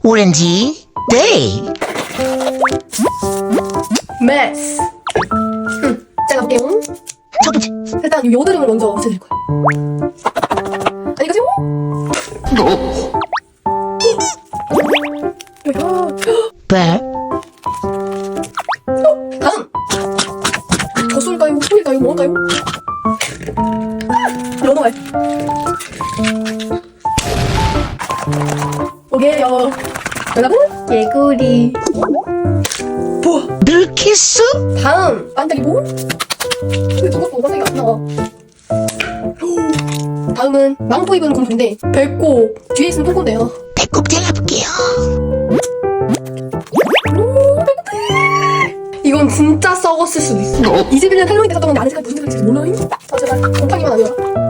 오렌지 데이. 메스. 자, 가볼게요. 첫 번째. 일단 이 요드름을 먼저 없애줄 거야. 안녕히 가세요. 백. 다음. 젖소일까요? 소일까요? 뭔가요? 연어알. 오게요. 정답은 개구리. 우와. 밀키스. 다음 반짝이고. 근데 저것도 반짝이가 안 나와. 다음은 망토 입은 공주인데 배꼽 뒤에 있으면 똥꼬인데요. 배꼽 잘라볼게요. 이건 진짜 썩었을 수도 있어. 21년 할로윈 때 샀던 건데 안에 색깔 무슨 색깔인지 몰라요? 아 제발 곰팡이만 아니라.